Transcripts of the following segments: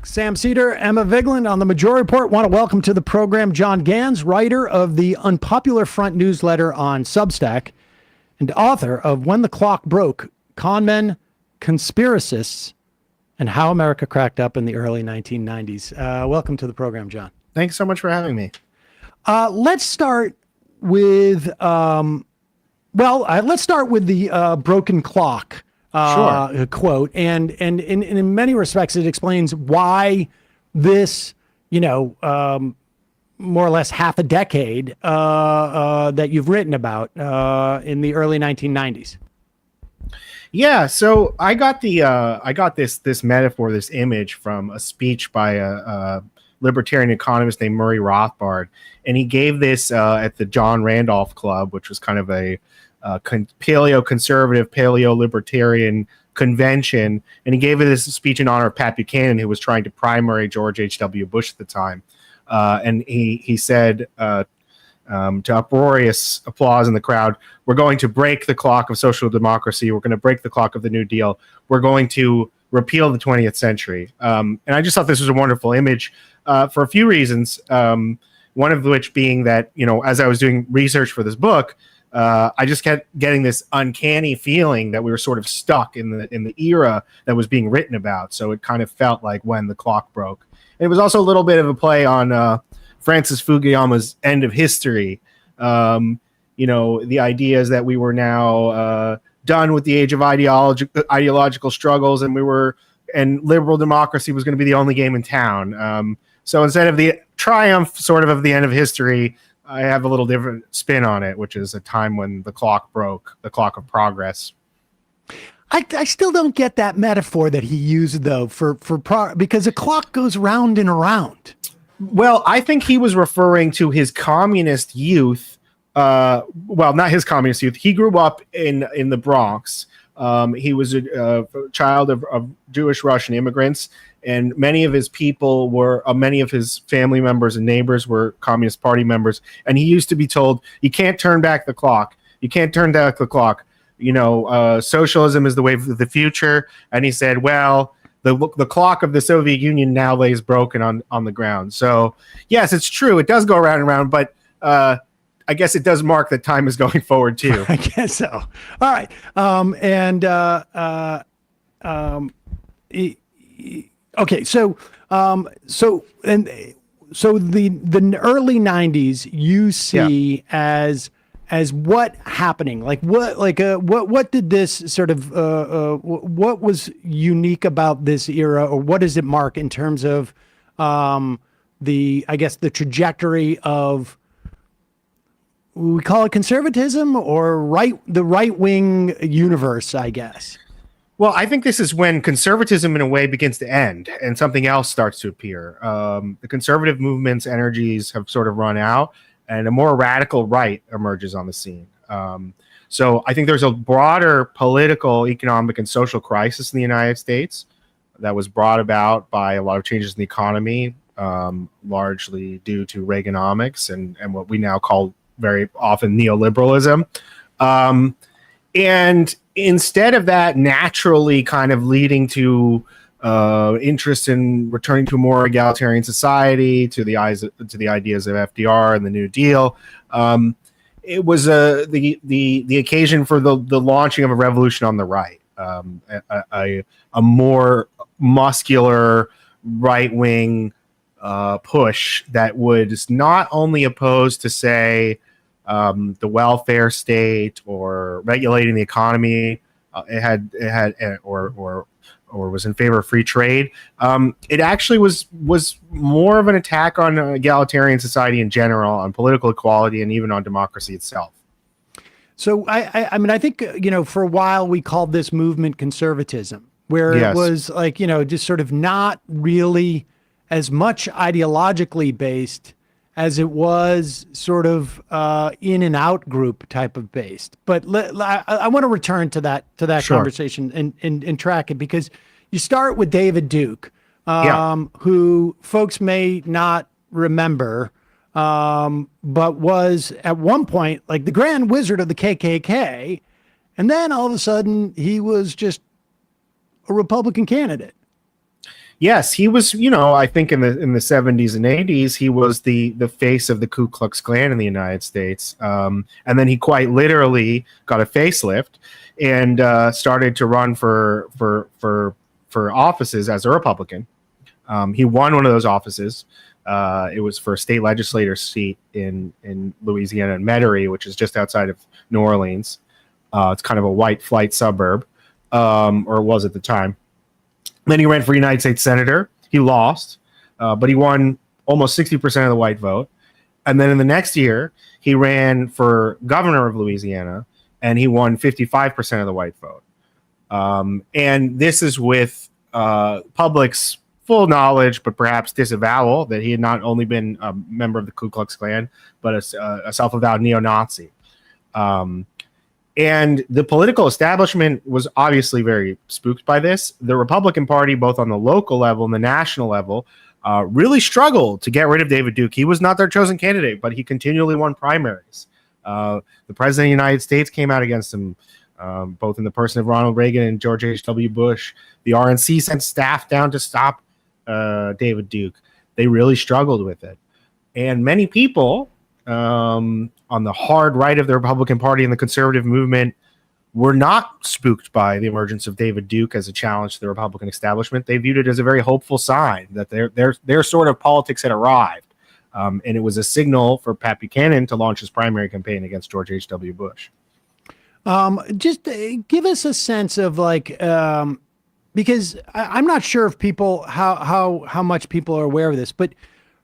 Sam Seder, Emma Vigeland on the Majority Report. Want to welcome to the program John Ganz, writer of the Unpopular Front newsletter on Substack and author of When the Clock Broke, Conmen, Conspiracists, and How America Cracked Up in the Early 1990s. Welcome to the program, John. Thanks so much for having me. Let's start with, let's start with the broken clock. Sure. Quote, and in many respects, it explains why this, more or less half a decade that you've written about in the early 1990s. Yeah, so I got this metaphor, this image from a speech by a libertarian economist named Murray Rothbard, and he gave this at the John Randolph Club, which was kind of a paleo-conservative, paleo-libertarian convention, and he gave it this speech in honor of Pat Buchanan, who was trying to primary George H.W. Bush at the time. And he said to uproarious applause in the crowd, "We're going to break the clock of social democracy. We're going to break the clock of the New Deal. We're going to repeal the 20th century." And I just thought this was a wonderful image for a few reasons. One of which being that, as I was doing research for this book, I just kept getting this uncanny feeling that we were sort of stuck in the era that was being written about. So it kind of felt like When the Clock Broke. And it was also a little bit of a play on Francis Fukuyama's End of History. The ideas that we were now done with the age of ideological struggles, and liberal democracy was going to be the only game in town. So instead of the triumph sort of the end of history, I have a little different spin on it, which is a time when the clock broke, the clock of progress. I still don't get that metaphor that he used, though, because a clock goes round and around. Well, I think he was referring to his communist youth. Not his communist youth. He grew up in the Bronx. He was a child of Jewish Russian immigrants, and many of his family members and neighbors were Communist Party members. And he used to be told, "You can't turn back the clock. You can't turn back the clock. Socialism is the way of the future." And he said, "Well, the clock of the Soviet Union now lays broken on the ground." So yes, it's true. It does go around and around, but I guess it does mark that time is going forward too. I guess so. All right. Okay. So the early 90s you see as what happening? What did this sort of, what was unique about this era, or what does it mark in terms of the trajectory of, we call it conservatism, or the right-wing universe, I guess? Well, I think this is when conservatism, in a way, begins to end and something else starts to appear. The conservative movement's energies have sort of run out, and a more radical right emerges on the scene. So I think there's a broader political, economic, and social crisis in the United States that was brought about by a lot of changes in the economy, largely due to Reaganomics and what we now call very often neoliberalism. And instead of that naturally kind of leading to interest in returning to a more egalitarian society, to the ideas of FDR and the New Deal, it was the occasion for the launching of a revolution on the right, a more muscular right-wing push that was not only opposed to, say, the welfare state or regulating the economy. Or was in favor of free trade. It actually was more of an attack on egalitarian society in general, on political equality, and even on democracy itself. So I think, for a while we called this movement conservatism, where it was like, just sort of not really as much ideologically based as it was sort of in and out group type of based. But I want to return to that Sure. conversation and track it, because you start with David Duke, who folks may not remember, but was at one point like the grand wizard of the KKK. And then all of a sudden he was just a Republican candidate. Yes, he was, I think in the 70s and 80s, he was the face of the Ku Klux Klan in the United States. And then he quite literally got a facelift and started to run for offices as a Republican. He won one of those offices. It was for a state legislator seat in Louisiana in Metairie, which is just outside of New Orleans. It's kind of a white flight suburb, or it was at the time. Then he ran for United States Senator. He lost, but he won almost 60% of the white vote. And then in the next year, he ran for governor of Louisiana, and he won 55% of the white vote. And this is with public's full knowledge, but perhaps disavowal, that he had not only been a member of the Ku Klux Klan, but a self-avowed neo-Nazi. And the political establishment was obviously very spooked by this. The Republican Party, both on the local level and the national level, really struggled to get rid of David Duke. He was not their chosen candidate, but he continually won primaries. The president of the United States came out against him, both in the person of Ronald Reagan and George H.W. Bush. The RNC sent staff down to stop David Duke. They really struggled with it. And many people on the hard right of the Republican Party and the conservative movement were not spooked by the emergence of David Duke as a challenge to the Republican establishment. They viewed it as a very hopeful sign that their sort of politics had arrived. And it was a signal for Pat Buchanan to launch his primary campaign against George H.W. Bush. Just give us a sense of because I'm not sure if people, how much people are aware of this, but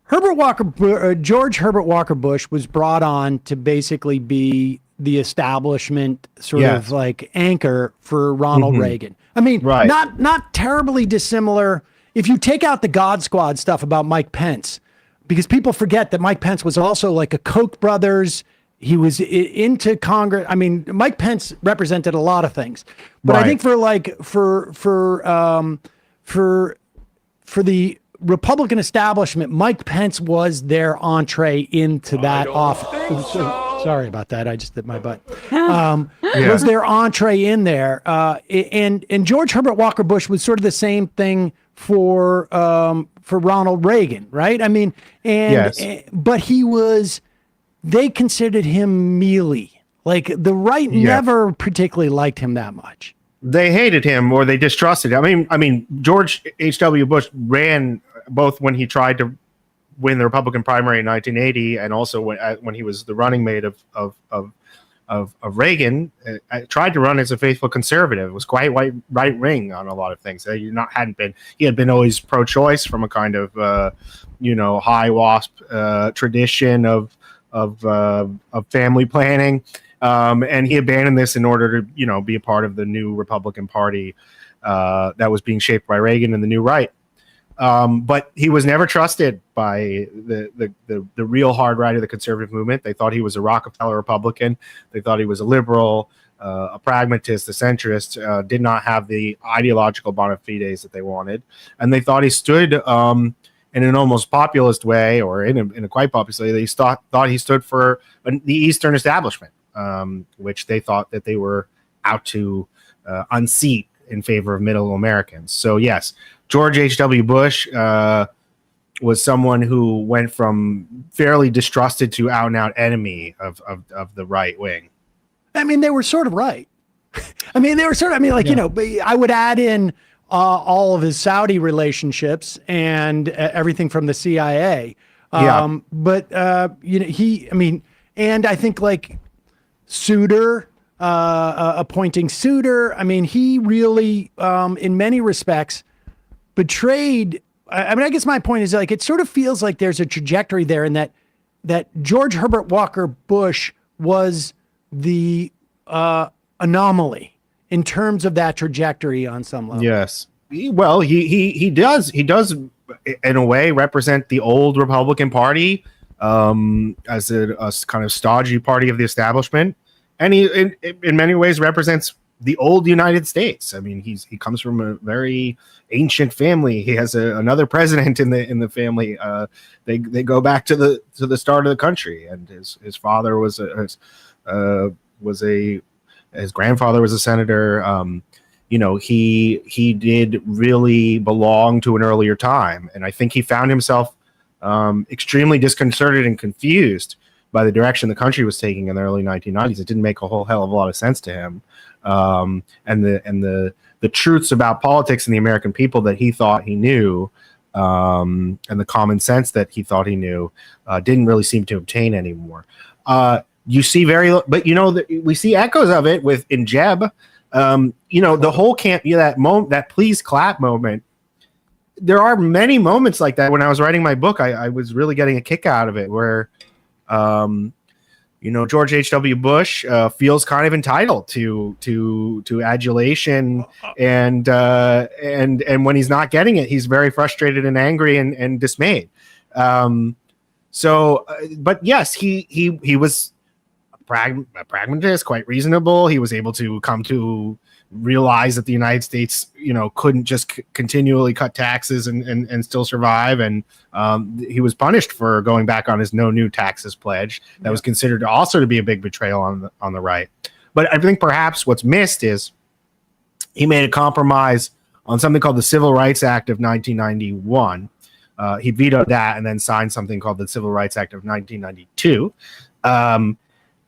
George Herbert Walker Bush was brought on to basically be the establishment sort of like anchor for Ronald Reagan. I mean, not terribly dissimilar. If you take out the God Squad stuff about Mike Pence, because people forget that Mike Pence was also like a Koch brothers. He was into Congress. I mean, Mike Pence represented a lot of things, but I think for the Republican establishment, Mike Pence was their entree into that office. Sorry about that. I just hit my butt. Was their entree in there. And George Herbert Walker Bush was sort of the same thing for Ronald Reagan, right? I mean, but they considered him mealy. Like the right never particularly liked him that much. They hated him or they distrusted him. I mean, George H.W. Bush ran both when he tried to win the Republican primary in 1980 and also when he was the running mate of Reagan. Tried to run as a faithful conservative. It was quite right wing on a lot of things. He had been always pro-choice from a kind of high WASP tradition of family planning. And he abandoned this in order to, be a part of the new Republican Party that was being shaped by Reagan and the new right. But he was never trusted by the real hard right of the conservative movement. They thought he was a Rockefeller Republican. They thought he was a liberal, a pragmatist, a centrist, did not have the ideological bona fides that they wanted. And they thought he stood in an almost populist way, or in a quite populist way. They thought he stood for the Eastern establishment. Which they thought that they were out to unseat in favor of middle Americans. So yes, George H.W. Bush was someone who went from fairly distrusted to out and out enemy of the right wing. I mean, they were sort of right. I would add in all of his Saudi relationships and everything from the CIA. But and I think like Souter, appointing Souter. I mean, he really, in many respects, betrayed. I guess my point is like it sort of feels like there's a trajectory there, in that George Herbert Walker Bush was the anomaly in terms of that trajectory on some level. Yes. He does in a way represent the old Republican Party. As a kind of stodgy party of the establishment, and he in many ways represents the old United States. I mean, he comes from a very ancient family. He has another president in the family. They go back to the start of the country, and his father his grandfather was a senator. he did really belong to an earlier time. And I think he found himself extremely disconcerted and confused by the direction the country was taking in the early 1990s. It didn't make a whole hell of a lot of sense to him. And the truths about politics and the American people that he thought he knew, and the common sense that he thought he knew, didn't really seem to obtain anymore. You see but we see echoes of it in Jeb. The whole camp, that please clap moment. There are many moments like that. When I was writing my book, I was really getting a kick out of it, where George H.W. Bush feels kind of entitled to adulation, and when he's not getting it, he's very frustrated and angry and dismayed. But yes, he was a pragmatist, quite reasonable. He was able to come to realize that the United States, couldn't just continually cut taxes and still survive. And he was punished for going back on his no new taxes pledge. That was considered also to be a big betrayal on the right. But I think perhaps what's missed is he made a compromise on something called the Civil Rights Act of 1991. He vetoed that and then signed something called the Civil Rights Act of 1992.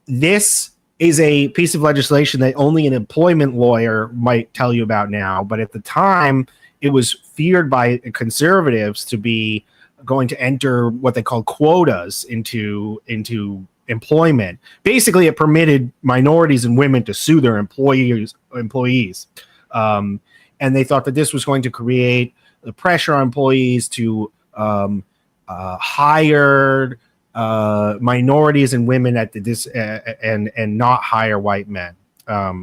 This is a piece of legislation that only an employment lawyer might tell you about now. But at the time, it was feared by conservatives to be going to enter what they called quotas into employment. Basically, it permitted minorities and women to sue their employees. And they thought that this was going to create the pressure on employees to hire minorities and women and not hire white men.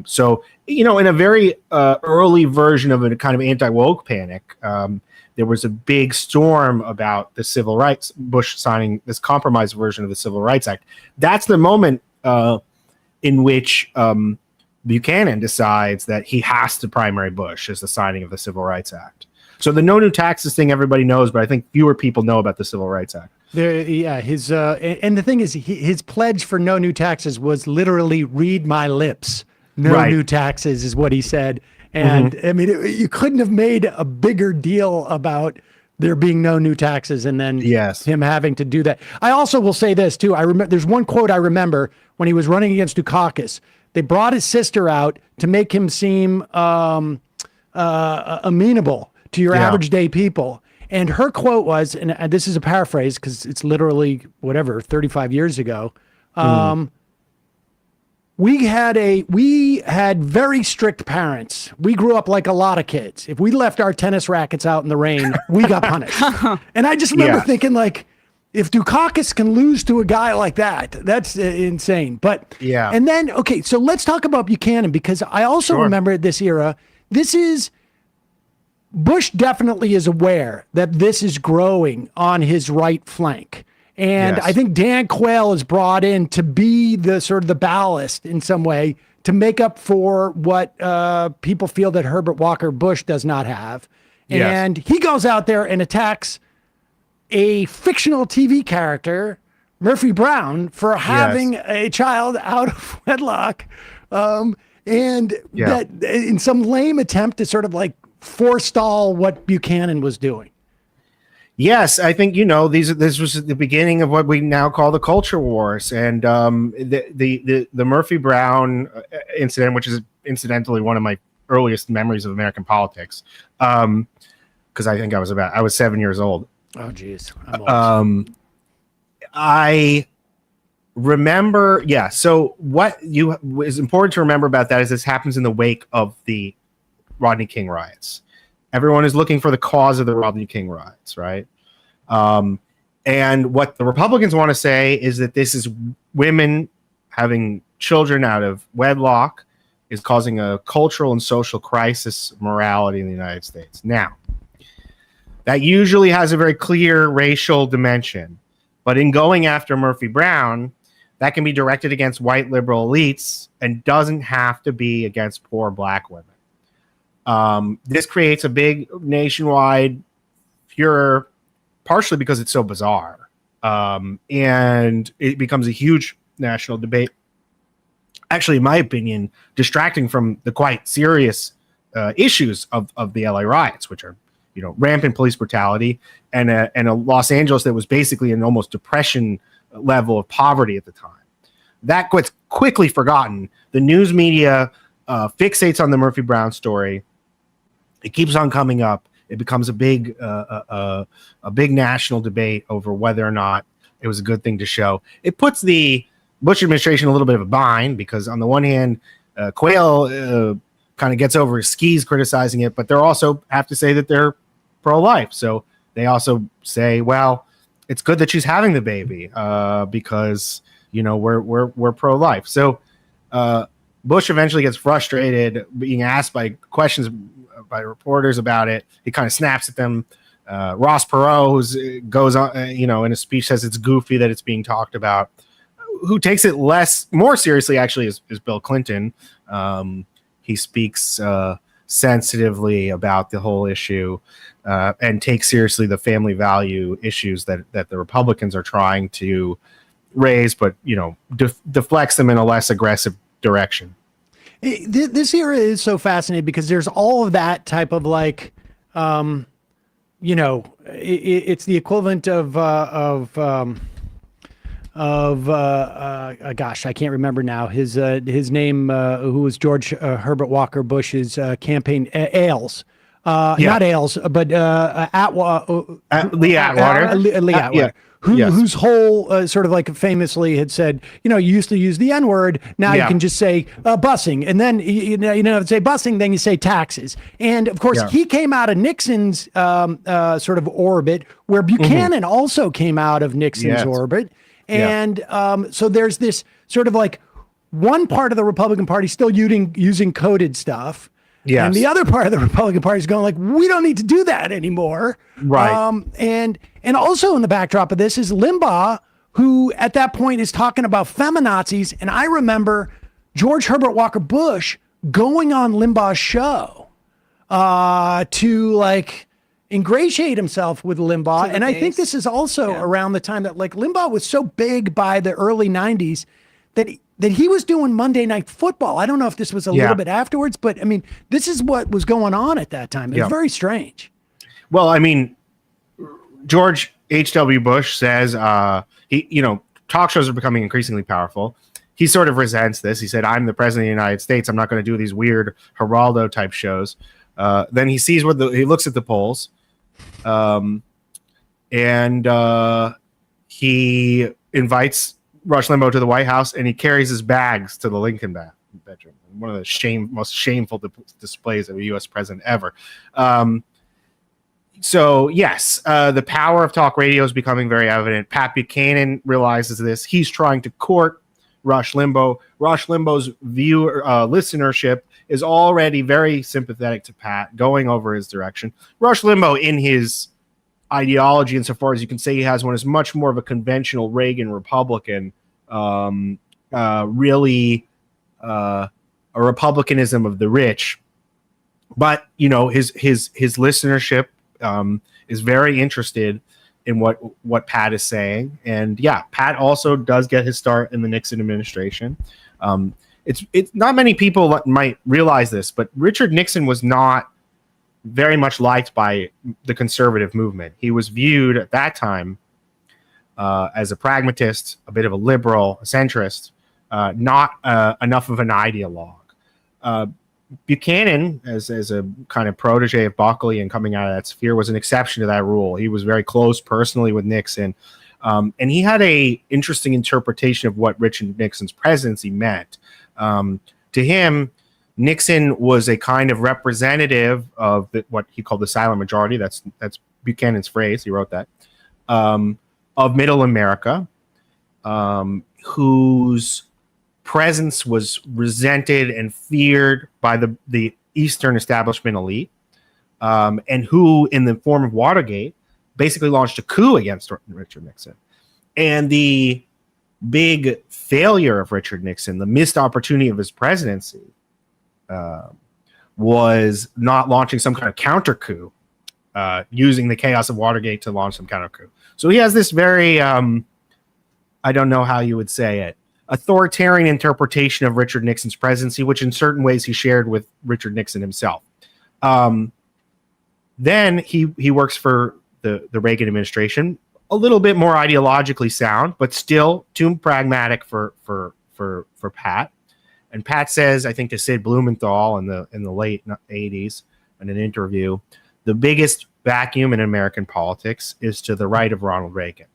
So in a very early version of a kind of anti-woke panic, there was a big storm about the civil rights, Bush signing this compromise version of the Civil Rights Act. That's the moment in which Buchanan decides that he has to primary Bush as the signing of the Civil Rights Act. So the no new taxes thing everybody knows, but I think fewer people know about the Civil Rights Act. His and the thing is, his pledge for no new taxes was literally "read my lips." No new taxes is what he said, and I mean, you couldn't have made a bigger deal about there being no new taxes, and then him having to do that. I also will say this too. I remember there's one quote I remember when he was running against Dukakis. They brought his sister out to make him seem amenable to your average day people. And her quote was, and this is a paraphrase because it's literally 35 years ago. We had very strict parents. We grew up like a lot of kids. If we left our tennis rackets out in the rain, we got punished. And I just remember thinking, like, if Dukakis can lose to a guy like that, that's insane. But and then so let's talk about Buchanan, because I also remember this era. Bush definitely is aware that this is growing on his right flank. And I think Dan Quayle is brought in to be the sort of the ballast in some way to make up for what people feel that Herbert Walker Bush does not have. And he goes out there and attacks a fictional TV character, Murphy Brown, for having a child out of wedlock. And that in some lame attempt to sort of like forestall what Buchanan was doing. Yes, I think this was the beginning of what we now call the culture wars, and the Murphy Brown incident, which is incidentally one of my earliest memories of American politics, because I think I was 7 years old. Oh, geez. I remember. Yeah. So what is important to remember about that is this happens in the wake of the Rodney King riots. Everyone is looking for the cause of the Rodney King riots, right? And what the Republicans want to say is that this is women having children out of wedlock is causing a cultural and social crisis of morality in the United States. Now, that usually has a very clear racial dimension, but in going after Murphy Brown, that can be directed against white liberal elites and doesn't have to be against poor black women. This creates a big nationwide furor, partially because it's so bizarre. And it becomes a huge national debate. Actually, in my opinion, distracting from the quite serious issues of the LA riots, which are, rampant police brutality and a Los Angeles that was basically an almost depression level of poverty at the time. That gets quickly forgotten. The news media fixates on the Murphy Brown story. It keeps on coming up. It becomes a big national debate over whether or not it was a good thing to show. It puts the Bush administration a little bit of a bind because on the one hand, Quayle kind of gets over his skis criticizing it, but they also have to say that they're pro-life. So they also say, well, it's good that she's having the baby because we're pro-life. So Bush eventually gets frustrated being asked by questions by reporters about it. He kind of snaps at them. Ross Perot, who goes on, in a speech, says it's goofy that it's being talked about. Who takes it more seriously, actually, is Bill Clinton. He speaks sensitively about the whole issue and takes seriously the family value issues that the Republicans are trying to raise, but deflects them in a less aggressive direction. This era is so fascinating because there's all of that type of like, it's the equivalent of gosh, I can't remember now his name, who was George Herbert Walker Bush's campaign, Ailes. Not Ailes, but Lee Atwater. Lee Atwater. Whose whole sort of like famously had said, you used to use the N-word. Now you can just say busing. And then, say busing, then you say taxes. And of course, he came out of Nixon's sort of orbit, where Buchanan also came out of Nixon's orbit. And so there's this sort of like one part of the Republican Party still using coded stuff. Yes. And the other part of the Republican Party is going like, we don't need to do that anymore. Right. And also in the backdrop of this is Limbaugh, who at that point is talking about feminazis. And I remember George Herbert Walker Bush going on Limbaugh's show to like ingratiate himself with Limbaugh. And I think this is also around the time that like Limbaugh was so big by the early 90s that he was doing Monday Night Football. I don't know if this was a little bit afterwards, but I mean, this is what was going on at that time. It was very strange. Well, I mean, George H.W. Bush says, talk shows are becoming increasingly powerful. He sort of resents this. He said, I'm the president of the United States. I'm not going to do these weird Geraldo type shows. Then he sees he looks at the polls, and he invites Rush Limbaugh to the White House, and he carries his bags to the Lincoln bedroom. One of the most shameful displays of a U.S. president ever. So yes, the power of talk radio is becoming very evident. Pat Buchanan realizes this. He's trying to court Rush Limbaugh. Rush Limbaugh's listenership is already very sympathetic to Pat, going over his direction. Rush Limbaugh, in his ideology, insofar as you can say he has one, is much more of a conventional Reagan Republican, really a republicanism of the rich. But his listenership is very interested in what Pat is saying, and Pat also does get his start in the Nixon administration. It's not many people might realize this, but Richard Nixon was not very much liked by the conservative movement. He was viewed at that time as a pragmatist, a bit of a liberal, a centrist, not enough of an ideologue. Buchanan, as a kind of protege of Buckley and coming out of that sphere, was an exception to that rule. He was very close personally with Nixon, and he had a interesting interpretation of what Richard Nixon's presidency meant. To him, Nixon was a kind of representative of what he called the silent majority. That's Buchanan's phrase. He wrote that, of Middle America, whose presence was resented and feared by the Eastern establishment elite, and who, in the form of Watergate, basically launched a coup against Richard Nixon. And the big failure of Richard Nixon, the missed opportunity of his presidency, was not launching some kind of counter coup, using the chaos of Watergate to launch some counter coup. So he has this very, I don't know how you would say it, authoritarian interpretation of Richard Nixon's presidency, which in certain ways he shared with Richard Nixon himself. Then he works for the Reagan administration, a little bit more ideologically sound, but still too pragmatic for Pat. And Pat says, I think to Sid Blumenthal in the late 80s in an interview, the biggest vacuum in American politics is to the right of Ronald Reagan.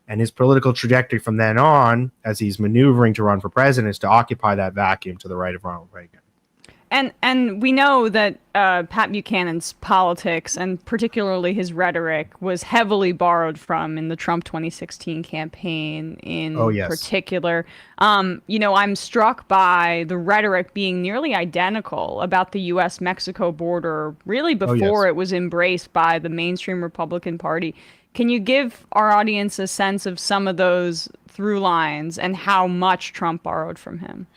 And his political trajectory from then on, as he's maneuvering to run for president, is to occupy that vacuum to the right of Ronald Reagan. And we know that Pat Buchanan's politics, and particularly his rhetoric, was heavily borrowed from in the Trump 2016 campaign in particular. I'm struck by the rhetoric being nearly identical about the U.S.-Mexico border, really before it was embraced by the mainstream Republican Party. Can you give our audience a sense of some of those through lines and how much Trump borrowed from him?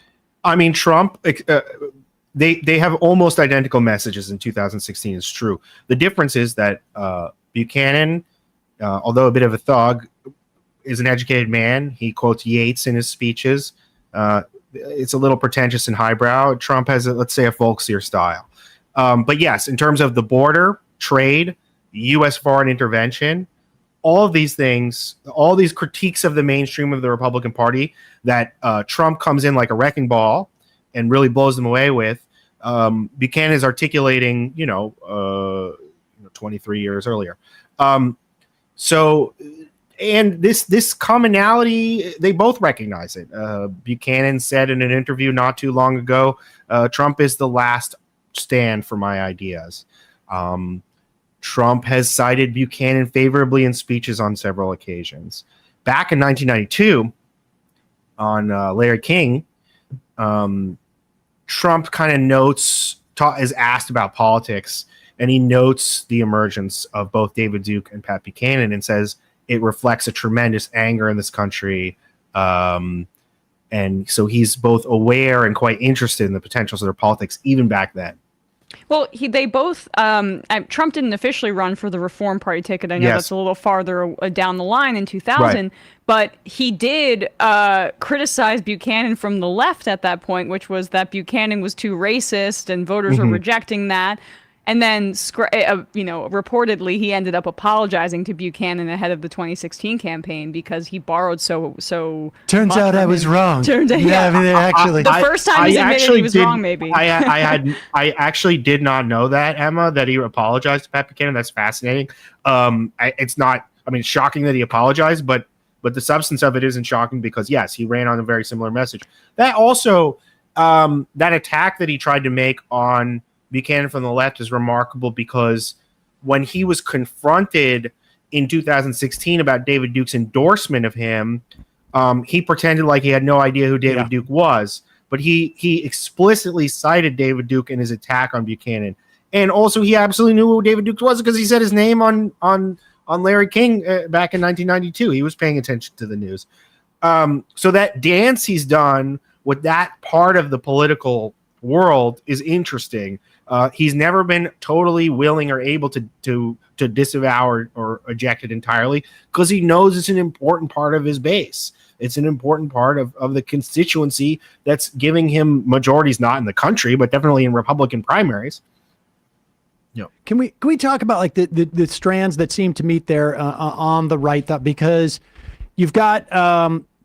I mean, Trump... They have almost identical messages in 2016. It's true. The difference is that Buchanan, although a bit of a thug, is an educated man. He quotes Yeats in his speeches. It's a little pretentious and highbrow. Trump has, let's say, a folksier style. But yes, in terms of the border, trade, U.S. foreign intervention, all of these things, all these critiques of the mainstream of the Republican Party that Trump comes in like a wrecking ball and really blows them away with, Buchanan is articulating, 23 years earlier. And this commonality, they both recognize it. Buchanan said in an interview not too long ago, Trump is the last stand for my ideas. Trump has cited Buchanan favorably in speeches on several occasions. Back in 1992, on Larry King, Trump kind of is asked about politics, and he notes the emergence of both David Duke and Pat Buchanan and says it reflects a tremendous anger in this country. And so he's both aware and quite interested in the potentials of their politics even back then. Well, they both, Trump didn't officially run for the Reform Party ticket. I know that's a little farther down the line in 2000, but he did criticize Buchanan from the left at that point, which was that Buchanan was too racist and voters were rejecting that. And then, reportedly, he ended up apologizing to Buchanan ahead of the 2016 campain because he borrowed so. Turns out I was wrong. Turns out, I mean, actually, the first time he admitted he was wrong, maybe. I actually did not know that, Emma, that he apologized to Pat Buchanan. That's fascinating. It's not. I mean, it's shocking that he apologized, but the substance of it isn't shocking because yes, he ran on a very similar message. That also, that attack that he tried to make on Buchanan from the left is remarkable because when he was confronted in 2016 about David Duke's endorsement of him, he pretended like he had no idea who David Duke was, but he explicitly cited David Duke in his attack on Buchanan. And also he absolutely knew who David Duke was because he said his name on Larry King back in 1992. He was paying attention to the news. So that dance he's done with that part of the political world is interesting. He's never been totally willing or able to disavow or eject it entirely because he knows it's an important part of his base. It's an important part of the constituency that's giving him majorities, not in the country, but definitely in Republican primaries. Can we talk about like the strands that seem to meet there on the right? Because you've got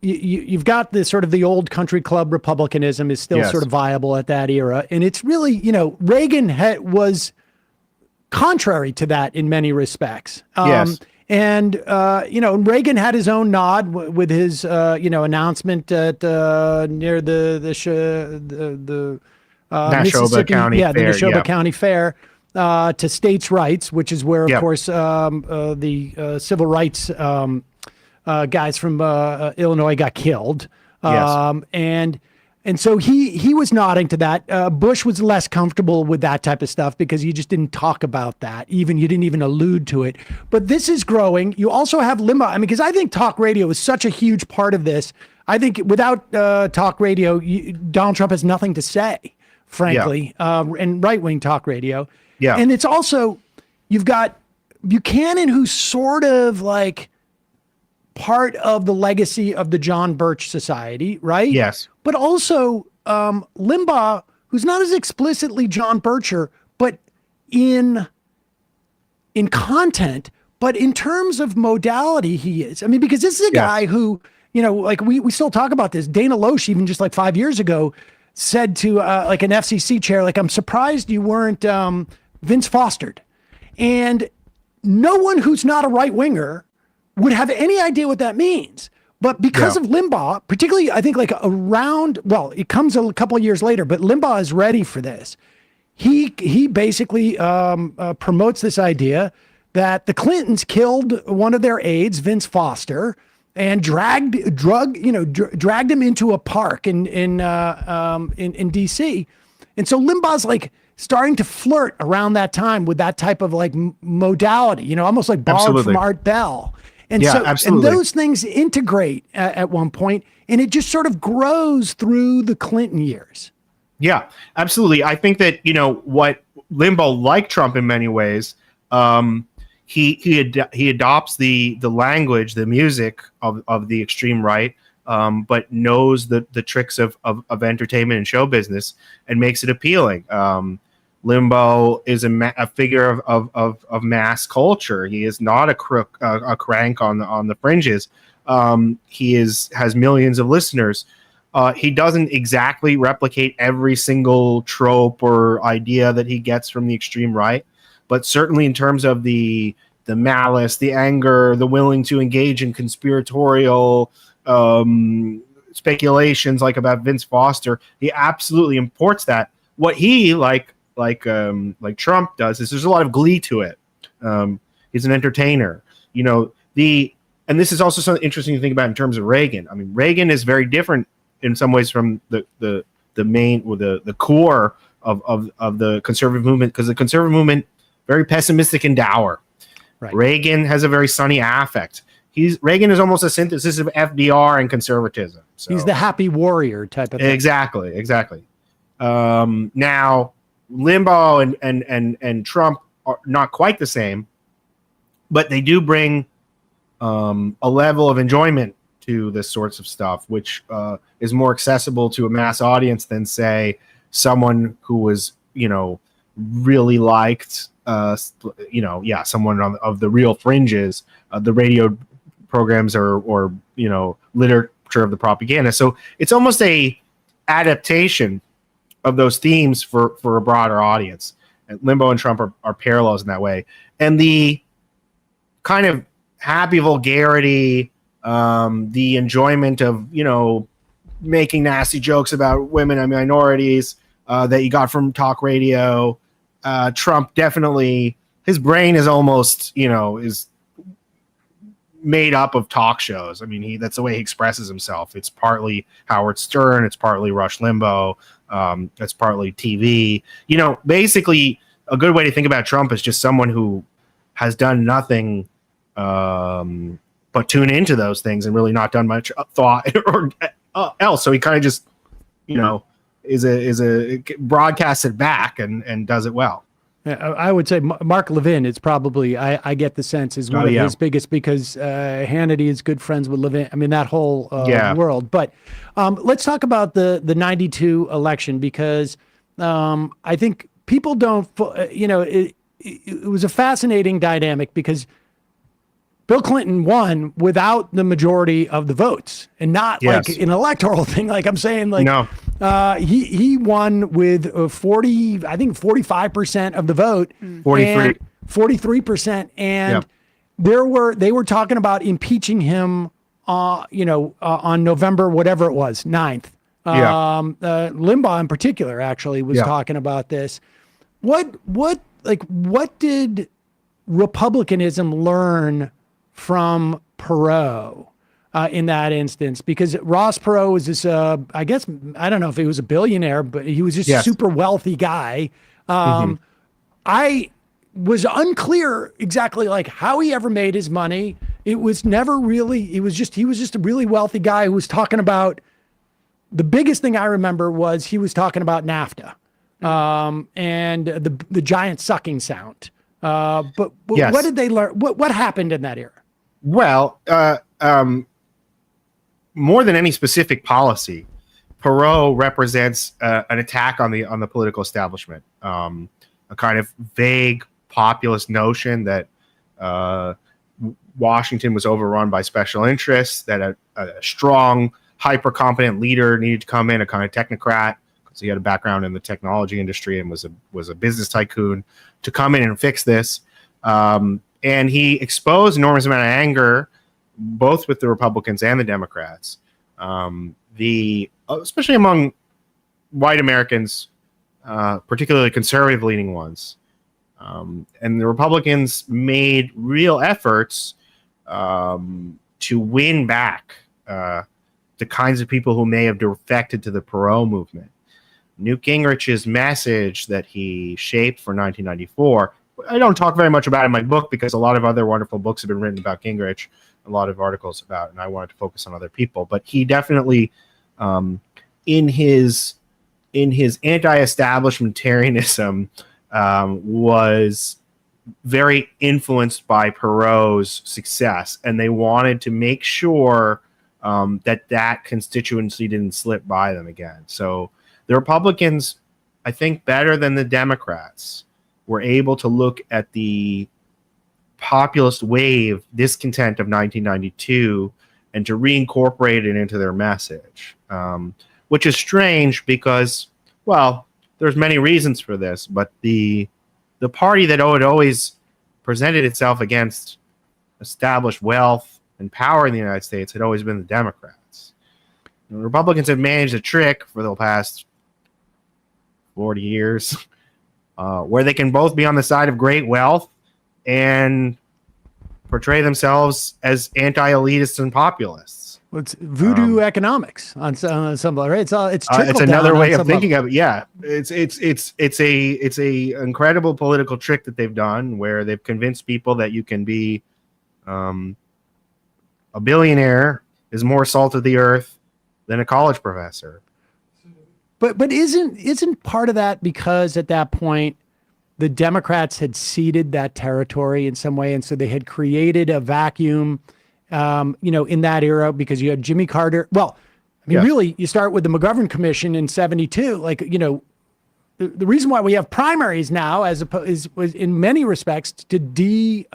you've got this sort of the old country club republicanism is still sort of viable at that era. And it's really, Reagan was contrary to that in many respects. And, Reagan had his own nod with his, announcement at near the Neshoba County Fair. The Neshoba County Fair to states' rights, which is where, of course, the civil rights guys from Illinois got killed. And so he was nodding to that. Bush was less comfortable with that type of stuff because he just didn't talk about that. You didn't even allude to it. But this is growing. You also have Limbaugh. I mean, because I think talk radio is such a huge part of this. I think without talk radio, Donald Trump has nothing to say, frankly, and right-wing talk radio. Yeah. And it's also, you've got Buchanan, who's sort of like part of the legacy of the John Birch Society, right? Yes. But also Limbaugh, who's not as explicitly John Bircher, but in content, but in terms of modality, he is. I mean, because this is a guy who, like we still talk about this. Dana Loesch, even just like 5 years ago, said to like an FCC chair, like, I'm surprised you weren't Vince Fostered. And no one who's not a right winger would have any idea what that means. But because of Limbaugh, particularly, I think like it comes a couple of years later, but Limbaugh is ready for this. He basically promotes this idea that the Clintons killed one of their aides, Vince Foster, and dragged him into a park in DC. And so Limbaugh's like starting to flirt around that time with that type of like modality, almost like borrowed from Art Bell. And and those things integrate at one point, and it just sort of grows through the Clinton years. Yeah, absolutely. I think that, what Limbaugh, like Trump in many ways, he adopts the language, the music of the extreme right, but knows the tricks of entertainment and show business and makes it appealing. Limbaugh is a figure of mass culture. He is not a crank on the fringes. He has millions of listeners. He doesn't exactly replicate every single trope or idea that he gets from the extreme right, but certainly in terms of the malice, the anger, the willing to engage in conspiratorial speculations like about Vince Foster, he absolutely imports that. What he like Trump does is there's a lot of glee to it. He's an entertainer, and this is also something interesting to think about in terms of Reagan. I mean, Reagan is very different in some ways from the main or the core of the conservative movement, because the conservative movement very pessimistic and dour. Right. Reagan has a very sunny affect. Reagan is almost a synthesis of FDR and conservatism. So. He's the happy warrior type of thing. Exactly. Now, Limbaugh and Trump are not quite the same, but they do bring a level of enjoyment to this sorts of stuff, which is more accessible to a mass audience than, say, someone who was, really liked, someone of the real fringes, the radio programs or literature of the propaganda. So it's almost a adaptation of those themes for a broader audience. And Limbaugh and Trump are parallels in that way. And the kind of happy vulgarity, the enjoyment of, making nasty jokes about women and minorities that you got from talk radio. Trump definitely, his brain is almost, is made up of talk shows. I mean, that's the way he expresses himself. It's partly Howard Stern. It's partly Rush Limbaugh. It's partly TV. Basically, a good way to think about Trump is just someone who has done nothing but tune into those things and really not done much thought or else. So he kind of just, is a broadcasts it back and does it well. I would say Mark Levin is probably, I get the sense, is one of his biggest, because Hannity is good friends with Levin. I mean, that whole world. But let's talk about the 92 election, because I think people don't, it was a fascinating dynamic, because Bill Clinton won without the majority of the votes, and not like an electoral thing. Like I'm saying, like he won with 45% of the vote, 43%, and they were talking about impeaching him, on November whatever it was 9th. Limbaugh in particular actually was talking about this. What did Republicanism learn from Perot in that instance? Because Ross Perot was this, I guess, I don't know if he was a billionaire, but he was just a super wealthy guy. I was unclear exactly like how he ever made his money. It was never really, he was just a really wealthy guy who was talking about, the biggest thing I remember was he was talking about NAFTA and the giant sucking sound. But what did they learn? What happened in that era? Well, more than any specific policy, Perot represents an attack on the political establishment. a kind of vague populist notion that Washington was overrun by special interests, that a strong, hyper-competent leader needed to come in, a kind of technocrat, because he had a background in the technology industry and was a business tycoon, to come in and fix this. And he exposed enormous amount of anger, both with the Republicans and the Democrats, especially among white Americans, particularly conservative-leaning ones. And the Republicans made real efforts to win back the kinds of people who may have defected to the Perot movement. Newt Gingrich's message that he shaped for 1994, I don't talk very much about in my book because a lot of other wonderful books have been written about Gingrich, a lot of articles about, and I wanted to focus on other people. But he definitely, in his anti-establishmentarianism, was very influenced by Perot's success, and they wanted to make sure that constituency didn't slip by them again. So the Republicans, I think better than the Democrats, were able to look at the populist wave discontent of 1992 and to reincorporate it into their message, which is strange because, well, there's many reasons for this, but the party that had always presented itself against established wealth and power in the United States had always been the Democrats. The Republicans have managed a trick for the past 40 years where they can both be on the side of great wealth and portray themselves as anti-elitists and populists. Well, it's voodoo economics on some level, right? It's another way of thinking of it. Yeah, it's a incredible political trick that they've done, where they've convinced people that you can be a billionaire is more salt of the earth than a college professor. But isn't part of that because at that point the Democrats had ceded that territory in some way, and so they had created a vacuum, in that era, because you had Jimmy Carter. Well, I mean, really, you start with the McGovern Commission in '72. Like, the reason why we have primaries now, was in many respects to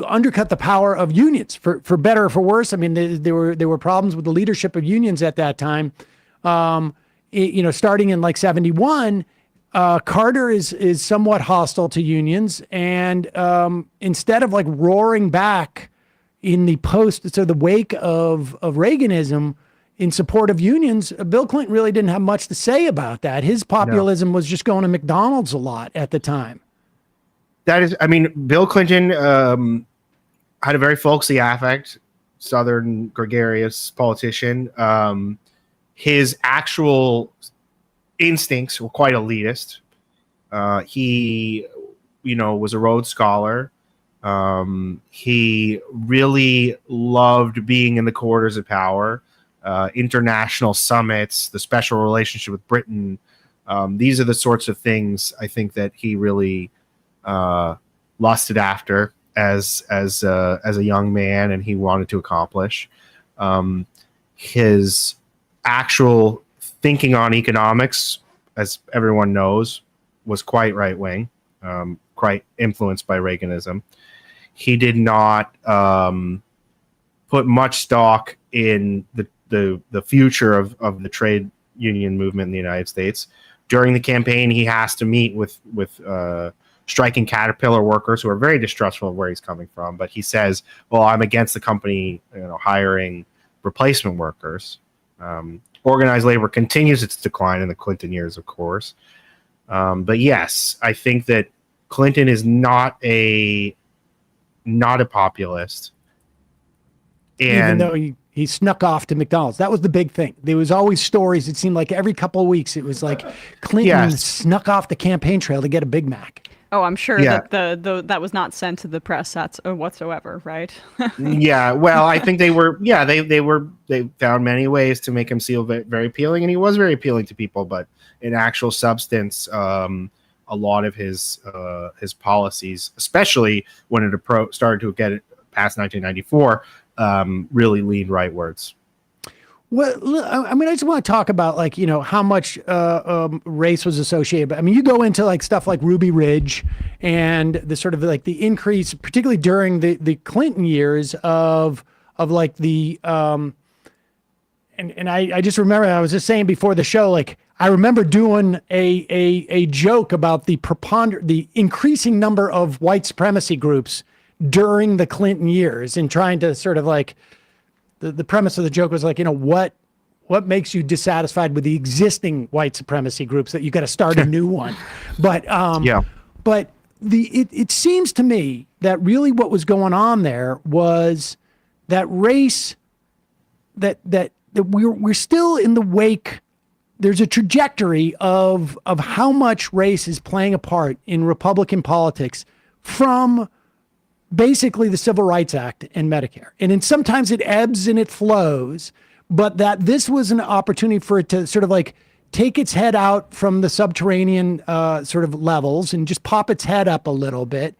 undercut the power of unions for better or for worse. I mean, there were problems with the leadership of unions at that time. Starting in like '71. Carter is somewhat hostile to unions, and instead of like roaring back in the wake of Reaganism in support of unions, Bill Clinton really didn't have much to say about that. His populism was just going to McDonald's a lot at the time. Bill Clinton had a very folksy affect, Southern gregarious politician. His actual instincts were quite elitist. He, was a Rhodes Scholar. He really loved being in the corridors of power, international summits, the special relationship with Britain. These are the sorts of things I think that he really lusted after as a young man, and he wanted to accomplish. His actual thinking on economics, as everyone knows, was quite right-wing, quite influenced by Reaganism. He did not put much stock in the future of the trade union movement in the United States. During the campaign, he has to meet with striking Caterpillar workers who are very distrustful of where he's coming from. But he says, well, I'm against the company hiring replacement workers. Organized labor continues its decline in the Clinton years, of course. But yes, I think that Clinton is not a populist. And even though he snuck off to McDonald's. That was the big thing. There was always stories. It seemed like every couple of weeks, it was like Clinton snuck off the campaign trail to get a Big Mac. Oh, I'm sure that that was not sent to the press whatsoever, right? Yeah, well, I think they found many ways to make him seem very, very appealing, and he was very appealing to people. But in actual substance, a lot of his policies, especially when it started to get past 1994, really leaned rightwards. Well, I mean, I just want to talk about like, how much race was associated. But I mean, you go into like stuff like Ruby Ridge and the sort of like the increase, particularly during the Clinton years of like the and I just remember, I was just saying before the show, like I remember doing a joke about the increasing number of white supremacy groups during the Clinton years, and trying to sort of like, the premise of the joke was like, what makes you dissatisfied with the existing white supremacy groups that you got to start a new one? But but it seems to me that really what was going on there was that race, that we're still in the wake. There's a trajectory of how much race is playing a part in Republican politics from basically the Civil Rights Act and Medicare. And then sometimes it ebbs and it flows, but that this was an opportunity for it to sort of like take its head out from the subterranean sort of levels and just pop its head up a little bit.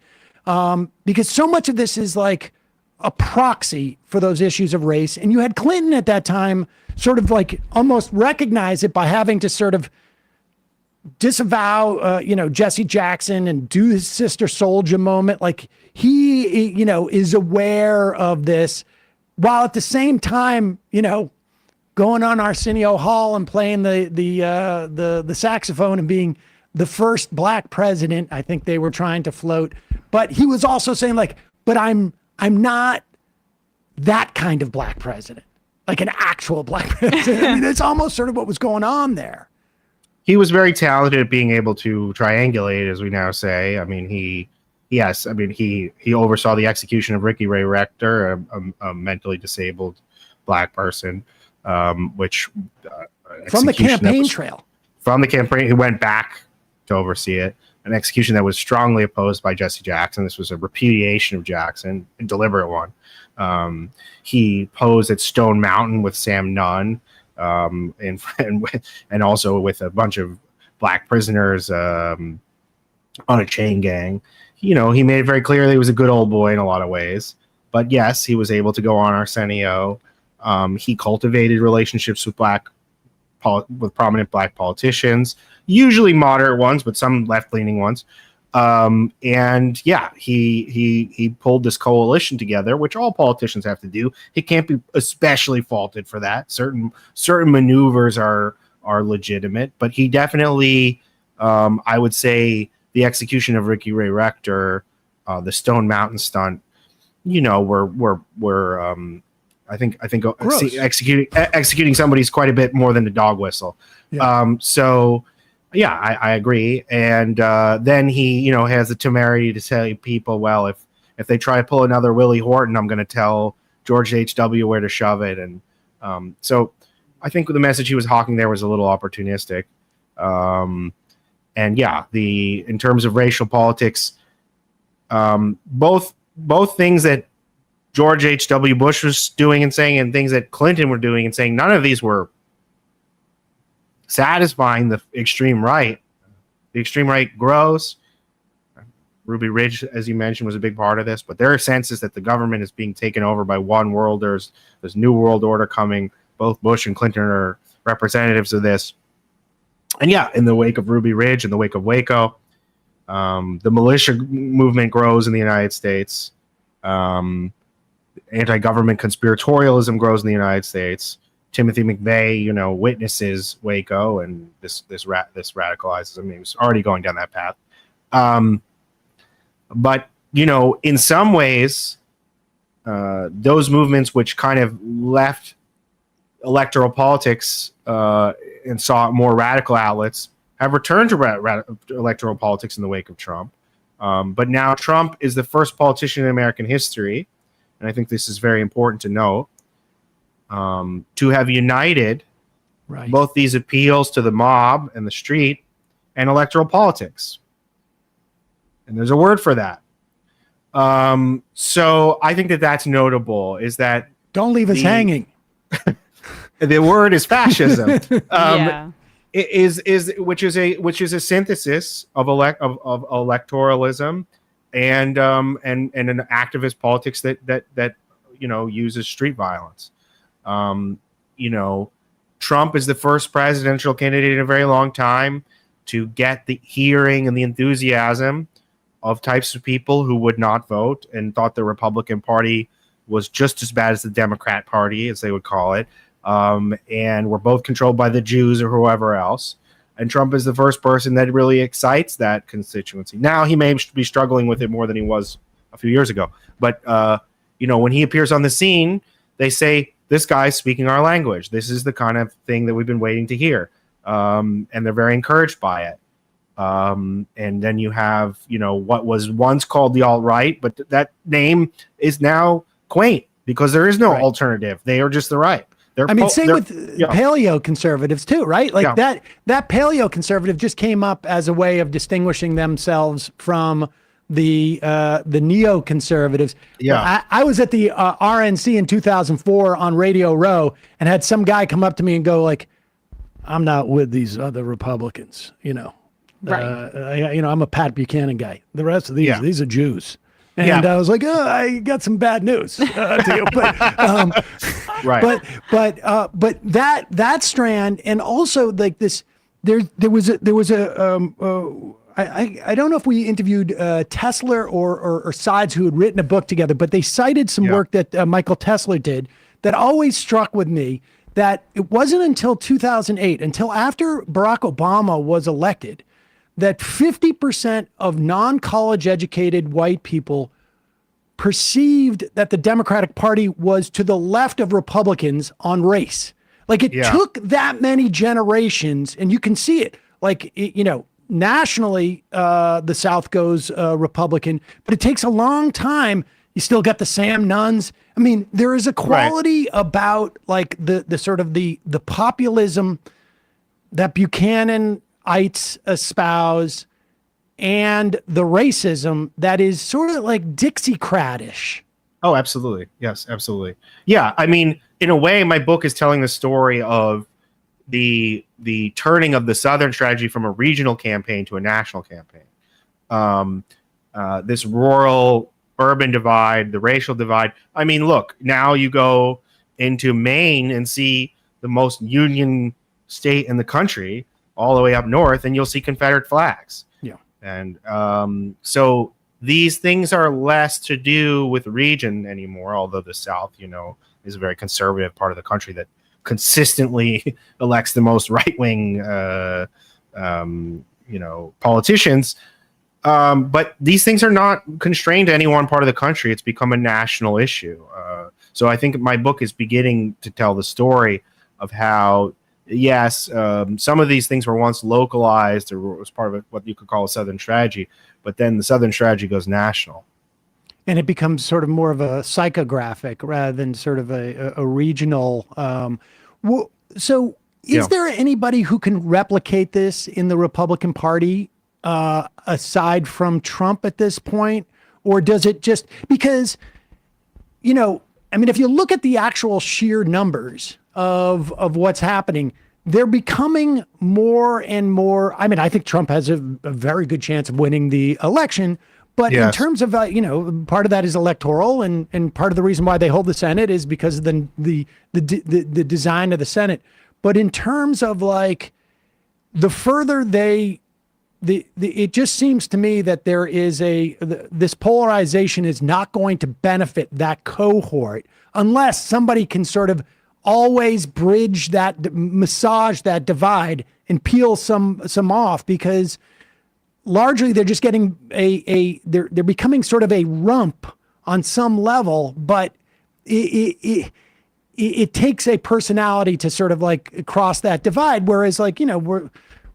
Because so much of this is like a proxy for those issues of race. And you had Clinton at that time sort of like almost recognize it by having to sort of disavow, Jesse Jackson and do his Sister Soldier moment. Like he, is aware of this, while at the same time, going on Arsenio Hall and playing the saxophone and being the first black president. I think they were trying to float, but he was also saying like, but I'm not that kind of black president, like an actual black president. I mean, that's almost sort of what was going on there. He was very talented at being able to triangulate, as we now say. I mean, he oversaw the execution of Ricky Ray Rector, a mentally disabled black person, which from the campaign trail. From the campaign, he went back to oversee it. An execution that was strongly opposed by Jesse Jackson. This was a repudiation of Jackson, a deliberate one. He posed at Stone Mountain with Sam Nunn. And also with a bunch of black prisoners on a chain gang. He made it very clear that he was a good old boy in a lot of ways. But yes, he was able to go on Arsenio. He cultivated relationships with prominent black politicians, usually moderate ones, but some left-leaning ones. And yeah, he pulled this coalition together, which all politicians have to do. He can't be especially faulted for that. Certain maneuvers are legitimate, but he definitely, I would say, the execution of Ricky Ray Rector, the Stone Mountain stunt, I think executing somebody is quite a bit more than a dog whistle. Yeah. So. Yeah, I agree. And then he, has the temerity to tell people, well, if they try to pull another Willie Horton, I'm going to tell George H.W. where to shove it. And so I think the message he was hawking there was a little opportunistic. And yeah, in terms of racial politics, both things that George H.W. Bush was doing and saying, and things that Clinton were doing and saying, none of these were satisfying the extreme right. The extreme right grows. Ruby Ridge, as you mentioned, was a big part of this, but there are senses that the government is being taken over by one worlders. There's new world order coming. Both Bush and Clinton are representatives of this. And yeah, in the wake of Ruby Ridge, in the wake of Waco, the militia movement grows in the United States. Anti-government conspiratorialism grows in the United States. Timothy McVeigh, witnesses Waco, and this radicalizes him. He was already going down that path. But in some ways, those movements which kind of left electoral politics and sought more radical outlets have returned to electoral politics in the wake of Trump. But now Trump is the first politician in American history, and I think this is very important to note, to have united both these appeals to the mob and the street and electoral politics. And there's a word for that. So I think that's notable, is that... Don't leave us hanging. The word is fascism. Yeah. Which is a synthesis of electoralism and an activist politics that uses street violence. Trump is the first presidential candidate in a very long time to get the hearing and the enthusiasm of types of people who would not vote and thought the Republican Party was just as bad as the Democrat Party, as they would call it, and were both controlled by the Jews or whoever else. And Trump is the first person that really excites that constituency. Now, he may be struggling with it more than he was a few years ago. But, when he appears on the scene, they say, this guy's speaking our language. This is the kind of thing that we've been waiting to hear. And they're very encouraged by it. And then you have, what was once called the alt-right, but that name is now quaint because there is no alternative. They are just the right. Same with paleo conservatives too, right? Like that paleo conservative just came up as a way of distinguishing themselves from the neoconservatives. Yeah, I was at the RNC in 2004 on Radio Row and had some guy come up to me and go like, "I'm not with these other Republicans, Right. I'm a Pat Buchanan guy. The rest of these are Jews." And I was like, "Oh, I got some bad news to you." But, but that strand, and also like this, there was a. I don't know if we interviewed Tesler or Sides, who had written a book together, but they cited some work that Michael Tesler did that always struck with me, that it wasn't until 2008, until after Barack Obama was elected, that 50% of non-college educated white people perceived that the Democratic Party was to the left of Republicans on race. Like it took that many generations, and you can see it. Like, nationally, the South goes Republican, but it takes a long time. You still got the Sam Nunns. I mean, there is a quality about like the sort of the populism that Buchananites espouse and the racism that is sort of like Dixiecratish. Oh, absolutely. Yes, absolutely. Yeah, I mean, in a way, my book is telling the story of the turning of the Southern strategy from a regional campaign to a national campaign. This rural-urban divide, the racial divide. I mean, look, now you go into Maine and see the most union state in the country, all the way up north, and you'll see Confederate flags. Yeah. And so these things are less to do with region anymore, although the South, is a very conservative part of the country that consistently elects the most right-wing, politicians. But these things are not constrained to any one part of the country. It's become a national issue. So I think my book is beginning to tell the story of how, yes, some of these things were once localized or was part of what you could call a Southern strategy, but then the Southern strategy goes national. And it becomes sort of more of a psychographic rather than sort of a regional. So is there anybody who can replicate this in the Republican Party aside from Trump at this point? Or does it just, because, if you look at the actual sheer numbers of what's happening, they're becoming more and more. I mean, I think Trump has a very good chance of winning the election. But in terms of, part of that is electoral, and part of the reason why they hold the Senate is because of the design of the Senate. But in terms of like the further it just seems to me that there is this polarization is not going to benefit that cohort unless somebody can sort of always bridge that, massage that divide and peel some off, because largely they're just getting they're becoming sort of a rump on some level, but it takes a personality to sort of like cross that divide. Whereas like, we're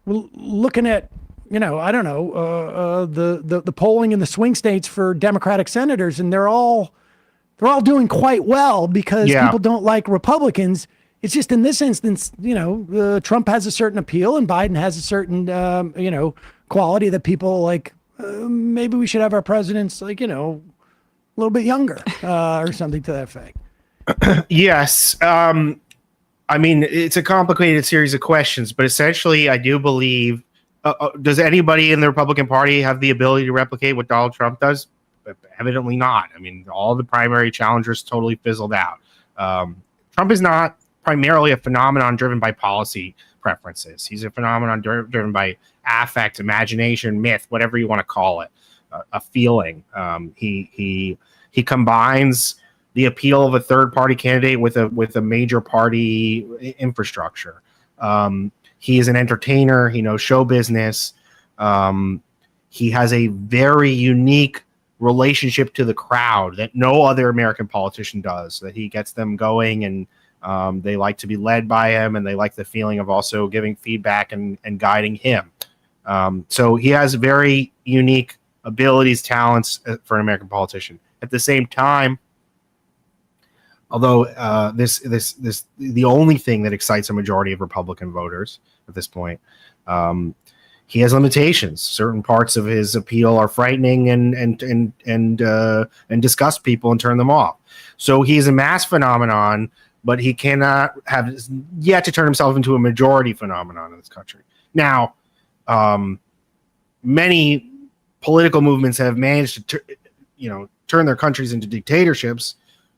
looking at, I don't know, the polling in the swing states for Democratic senators, and they're all doing quite well because people don't like Republicans. It's just in this instance, Trump has a certain appeal and Biden has a certain, quality that people like. Maybe we should have our presidents like, a little bit younger or something to that effect. Yes. I mean, it's a complicated series of questions, but essentially I do believe, does anybody in the Republican Party have the ability to replicate what Donald Trump does? Evidently not. I mean, all the primary challengers totally fizzled out. Trump is not primarily a phenomenon driven by policy preferences. He's a phenomenon driven by affect, imagination, myth, whatever you want to call it, a feeling. He combines the appeal of a third party candidate with a major party infrastructure. He is an entertainer. He knows show business. He has a very unique relationship to the crowd that no other American politician does, that he gets them going, and they like to be led by him, and they like the feeling of also giving feedback and guiding him. So he has very unique abilities, talents for an American politician. At the same time, although the only thing that excites a majority of Republican voters at this point, he has limitations. Certain parts of his appeal are frightening and disgust people and turn them off. So he's a mass phenomenon, but he cannot have yet to turn himself into a majority phenomenon in this country. Now, many political movements have managed to turn their countries into dictatorships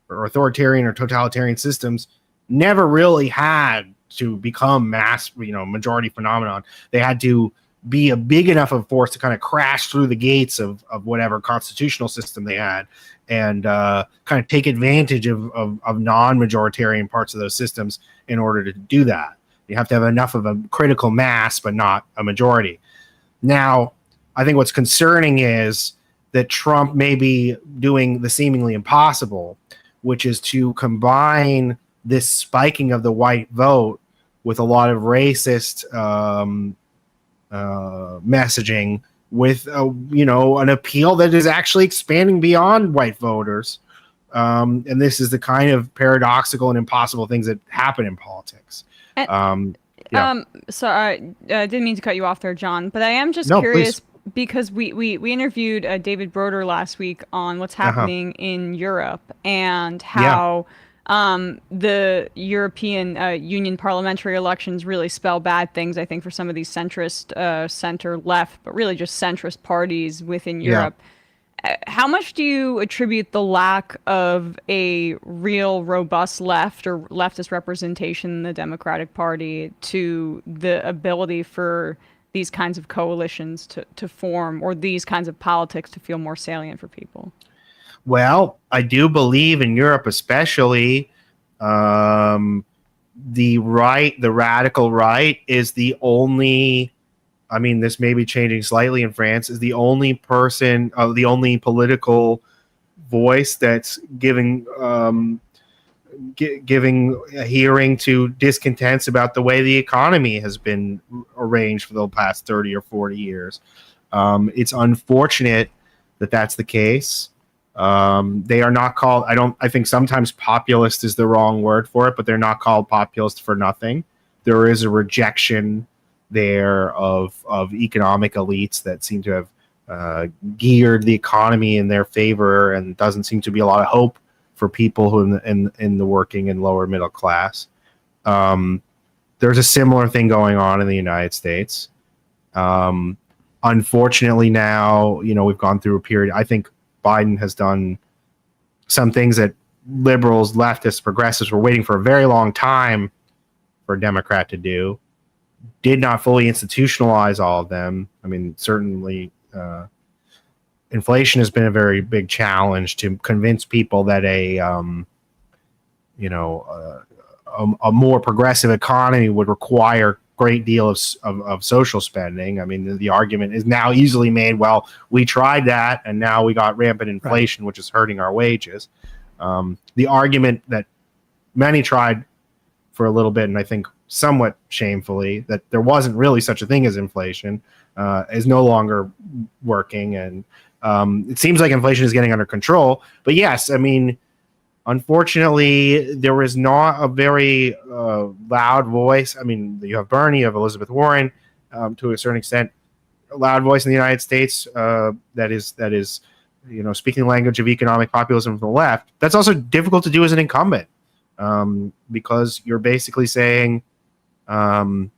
or authoritarian or totalitarian systems, never really had to become mass, majority phenomenon. They had to be a big enough of a force to kind of crash through the gates of whatever constitutional system they had, and kind of take advantage of non-majoritarian parts of those systems in order to do that. You have to have enough of a critical mass, but not a majority. Now, I think what's concerning is that Trump may be doing the seemingly impossible, which is to combine this spiking of the white vote with a lot of racist messaging with an appeal that is actually expanding beyond white voters. And this is the kind of paradoxical and impossible things that happen in politics. So I didn't mean to cut you off there, John, but I am just curious, please. Because we interviewed David Broder last week on what's happening in Europe and how the European Union parliamentary elections really spell bad things, I think, for some of these centrist, center-left, but really just centrist parties within Europe. How much do you attribute the lack of a real robust left or leftist representation in the Democratic Party to the ability for these kinds of coalitions to form, or these kinds of politics to feel more salient for people? Well, I do believe in Europe especially, the radical right is the only, this may be changing slightly in France, is the only the only political voice that's giving a hearing to discontents about the way the economy has been arranged for the past 30 or 40 years. It's unfortunate that that's the case. They are not called, I think sometimes populist is the wrong word for it, but they're not called populist for nothing. There is a rejection there of economic elites that seem to have geared the economy in their favor, and doesn't seem to be a lot of hope for people who in the working and lower middle class. There's a similar thing going on in the United States. Unfortunately now, we've gone through a period, I think Biden has done some things that liberals, leftists, progressives were waiting for a very long time for a Democrat to do. Did not fully institutionalize all of them. Certainly inflation has been a very big challenge to convince people that a more progressive economy would require a great deal of social spending. The argument is now easily made, well, we tried that and now we got rampant inflation, which is hurting our wages. The argument that many tried for a little bit, and I think somewhat shamefully, that there wasn't really such a thing as inflation, is no longer working. And it seems like inflation is getting under control. But yes, unfortunately, there is not a very loud voice. You have Bernie, you have Elizabeth Warren, to a certain extent, a loud voice in the United States that is speaking the language of economic populism from the left. That's also difficult to do as an incumbent, because you're basically saying we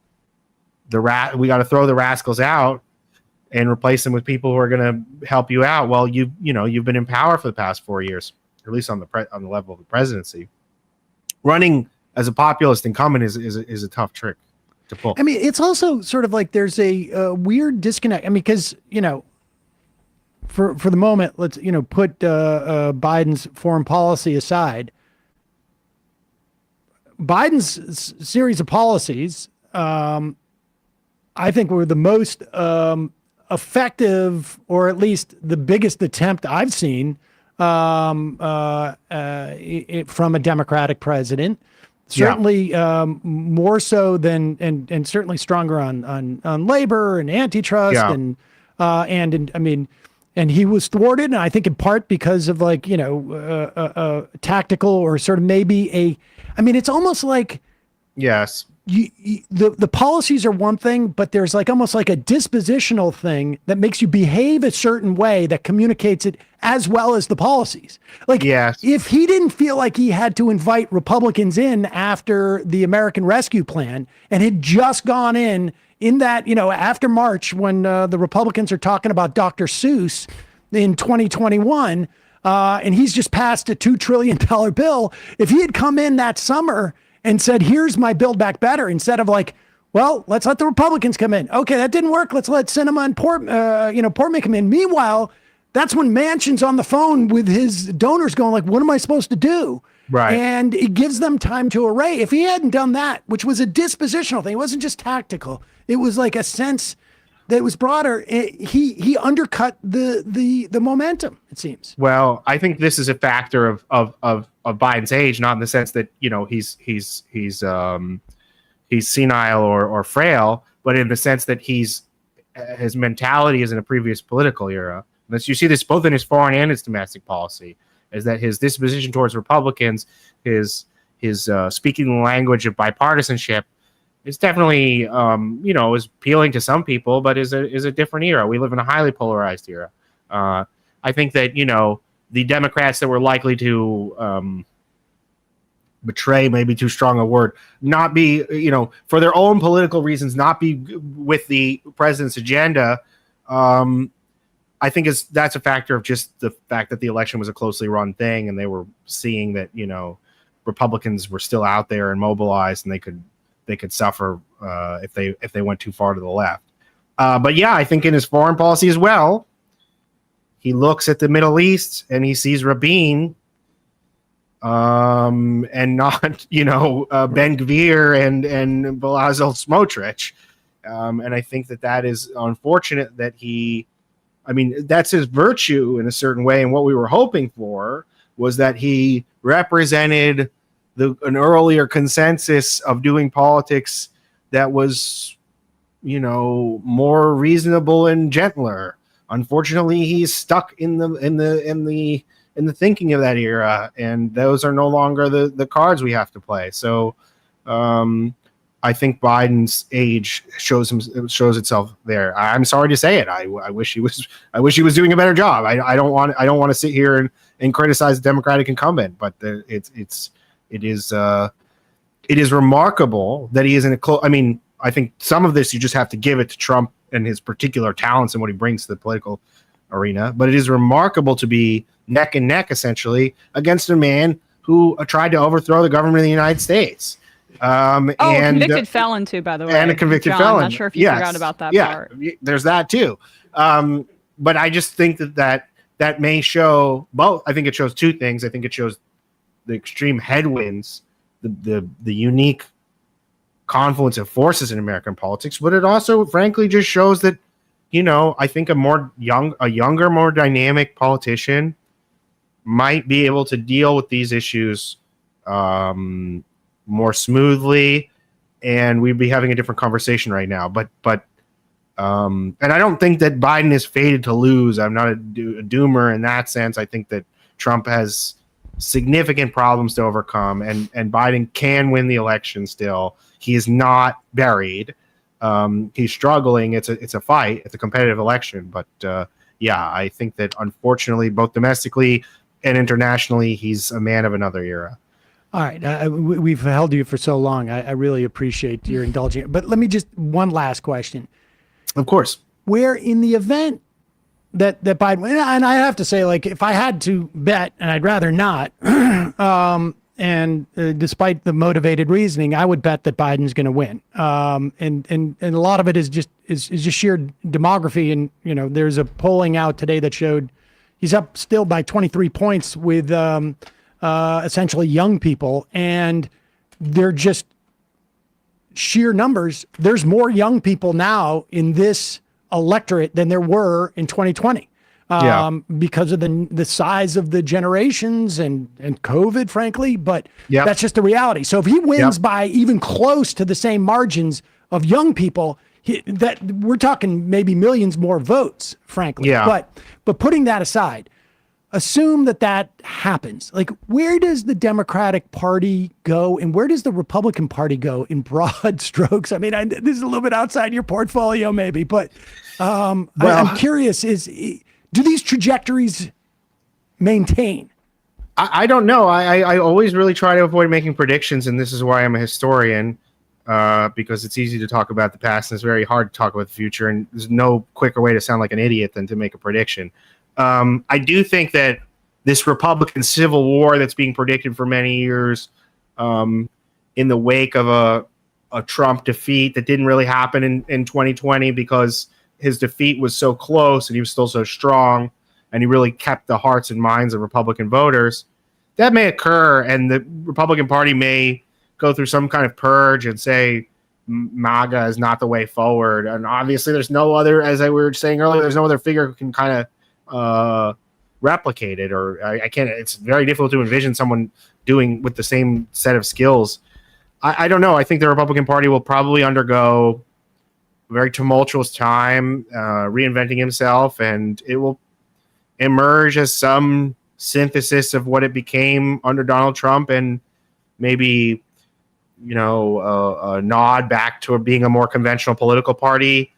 got to throw the rascals out and replace them with people who are going to help you out. Well, you've been in power for the past 4 years, at least on the level of the presidency. Running as a populist incumbent is a tough trick to pull. I mean, it's also sort of like there's a weird disconnect. I mean, because, for the moment, let's, put Biden's foreign policy aside. Biden's series of policies, I think, were the most effective, or at least the biggest attempt I've seen from a Democratic president. Certainly more so than, and certainly stronger on labor and antitrust and he was thwarted, and I think in part because of tactical, or sort of maybe it's almost like the policies are one thing, but there's almost like a dispositional thing that makes you behave a certain way that communicates it as well as the policies. If he didn't feel like he had to invite Republicans in after the American Rescue Plan and had just gone in that, after March, when the Republicans are talking about Dr. Seuss in 2021, and he's just passed a $2 trillion bill, if he had come in that summer and said, here's my Build Back Better, instead of well, let's let the Republicans come in. Okay, that didn't work. Let's let Sinema and Portman come in. Meanwhile, that's when Manchin's on the phone with his donors going what am I supposed to do? Right. And it gives them time to array. If he hadn't done that, which was a dispositional thing, it wasn't just tactical. It was a sense that was broader. He undercut the momentum, it seems. Well, I think this is a factor of Biden's age, not in the sense that he's senile or frail, but in the sense that his mentality is in a previous political era. And you see this both in his foreign and his domestic policy, is that his disposition towards Republicans, his speaking the language of bipartisanship, is definitely is appealing to some people, but is a different era. We live in a highly polarized era. I think that the Democrats that were likely to betray, maybe too strong a word, not be for their own political reasons, not be with the president's agenda. I think that's a factor of just the fact that the election was a closely run thing, and they were seeing that Republicans were still out there and mobilized, and they could suffer if they went too far to the left. But yeah, I think in his foreign policy as well, he looks at the Middle East and he sees Rabin, and not Ben Gvir and Bezalel Smotrich, and I think that is unfortunate that that's his virtue in a certain way, and what we were hoping for was that he represented an earlier consensus of doing politics that was, more reasonable and gentler. Unfortunately, he's stuck in the thinking of that era, and those are no longer the cards we have to play. So, I think Biden's age shows itself there. I'm sorry to say it. I wish he was doing a better job. I don't want to sit here and criticize the Democratic incumbent, but it is remarkable that he is in a close. I mean, I think some of this you just have to give it to Trump and his particular talents and what he brings to the political arena. But it is remarkable to be neck and neck, essentially, against a man who tried to overthrow the government of the United States. And convicted felon too, by the way. And a convicted John, felon. I'm not sure if you forgot about that part. There's that too. But I just think that may show both. I think it shows two things. I think it shows the extreme headwinds, the unique confluence of forces in American politics, but it also, frankly, just shows that, I think a younger, more dynamic politician might be able to deal with these issues more smoothly, and we'd be having a different conversation right now. But and I don't think that Biden is fated to lose. I'm not a doomer in that sense. I think that Trump has significant problems to overcome, and Biden can win the election still. He is not buried. He's struggling. It's a fight. It's a competitive election. But I think that unfortunately, both domestically and internationally, he's a man of another era. All right. We've held you for so long. I really appreciate your indulging. But let me just, one last question. Of course. Where in the event that Biden, and I have to say, if I had to bet, and I'd rather not, and despite the motivated reasoning, I would bet that Biden's going to win. And a lot of it is just sheer demography. And there's a polling out today that showed he's up still by 23 points with essentially young people, and they're just sheer numbers. There's more young people now in this electorate than there were in 2020. Because of the size of the generations and COVID, frankly, but that's just the reality. So if he wins by even close to the same margins of young people, that we're talking maybe millions more votes, frankly. But putting that aside, assume that happens. Like, where does the Democratic Party go and where does the Republican Party go in broad strokes? I mean, this is a little bit outside your portfolio maybe, but I'm curious, do these trajectories maintain? I don't know. I always really try to avoid making predictions, and this is why I'm a historian, because it's easy to talk about the past, and it's very hard to talk about the future, and there's no quicker way to sound like an idiot than to make a prediction. I do think that this Republican Civil War that's being predicted for many years in the wake of a Trump defeat that didn't really happen in 2020 because his defeat was so close and he was still so strong and he really kept the hearts and minds of Republican voters, that may occur, and the Republican Party may go through some kind of purge and say MAGA is not the way forward. And obviously there's no other, as I were saying earlier, there's no other figure who can kind of replicate it, or I can't, it's very difficult to envision someone doing with the same set of skills. I don't know. I think the Republican Party will probably undergo very tumultuous time, reinventing himself, and it will emerge as some synthesis of what it became under Donald Trump, and maybe, a nod back to being a more conventional political party.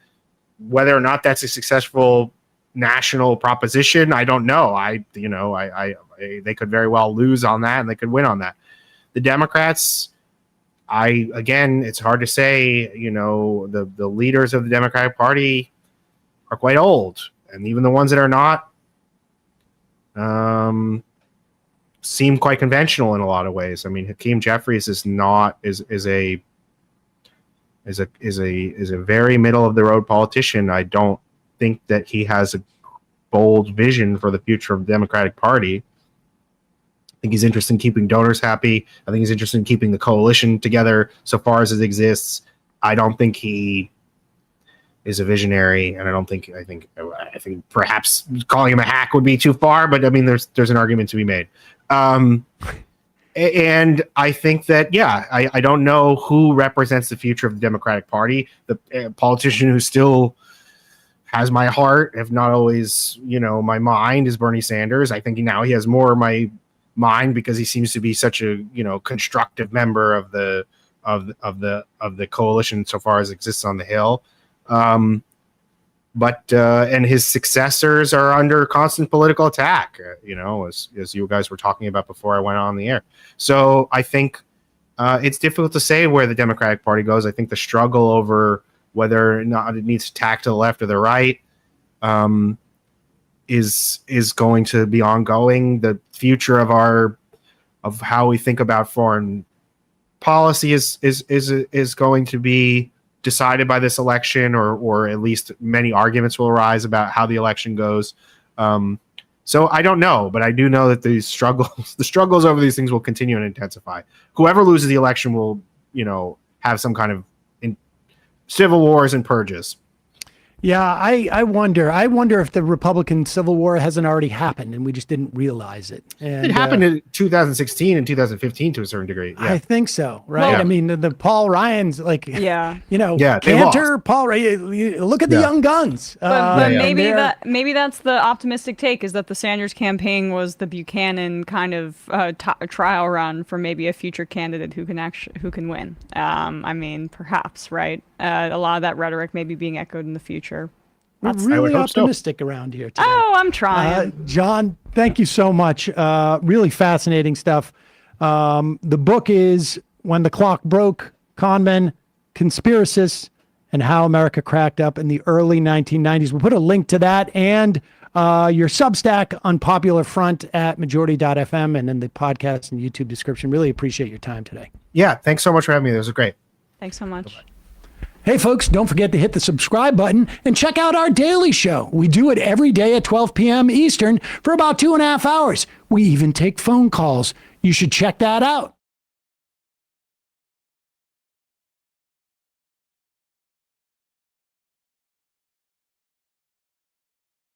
Whether or not that's a successful national proposition, I don't know. They could very well lose on that, and they could win on that. The Democrats, it's hard to say. The leaders of the Democratic Party are quite old, and even the ones that are not seem quite conventional in a lot of ways. I mean, Hakeem Jeffries is a very middle of the road politician. I don't think that he has a bold vision for the future of the Democratic Party. I think he's interested in keeping donors happy. I think he's interested in keeping the coalition together so far as it exists. I don't think he is a visionary, and I think perhaps calling him a hack would be too far, but I mean, there's an argument to be made. And I think that, I don't know who represents the future of the Democratic Party. The politician who still has my heart, if not always, my mind, is Bernie Sanders. I think now he has more of my mind because he seems to be such a, constructive member of the coalition so far as it exists on the Hill. But his successors are under constant political attack, as you guys were talking about before I went on the air. So I think it's difficult to say where the Democratic Party goes. I think the struggle over whether or not it needs to tack to the left or the right is going to be ongoing. The future of how we think about foreign policy is going to be decided by this election, or at least many arguments will arise about how the election goes. So I don't know, but I do know that the struggles over these things will continue and intensify. Whoever loses the election will, have some kind of civil wars and purges. Yeah, I wonder if the Republican Civil War hasn't already happened and we just didn't realize it. And, it happened in 2016 and 2015 to a certain degree. Yeah. I think so, right? Well, I mean, the Paul Ryans, Cantor, Paul Ryan. Look at the young guns. But maybe that's the optimistic take, is that the Sanders campaign was the Buchanan kind of trial run for maybe a future candidate who can win. I mean, perhaps, right? A lot of that rhetoric may be being echoed in the future. We're really optimistic around here today. Oh, I'm trying. John, thank you so much. Really fascinating stuff. The book is When the Clock Broke, Conmen, Conspiracists, and How America Cracked Up in the Early 1990s. We'll put a link to that and your Substack, Unpopular Front at majority.fm, and in the podcast and YouTube description. Really appreciate your time today. Yeah, thanks so much for having me. This was great. Thanks so much. Bye-bye. Hey, folks, don't forget to hit the subscribe button and check out our daily show. We do it every day at 12 p.m. Eastern for about 2.5 hours. We even take phone calls. You should check that out.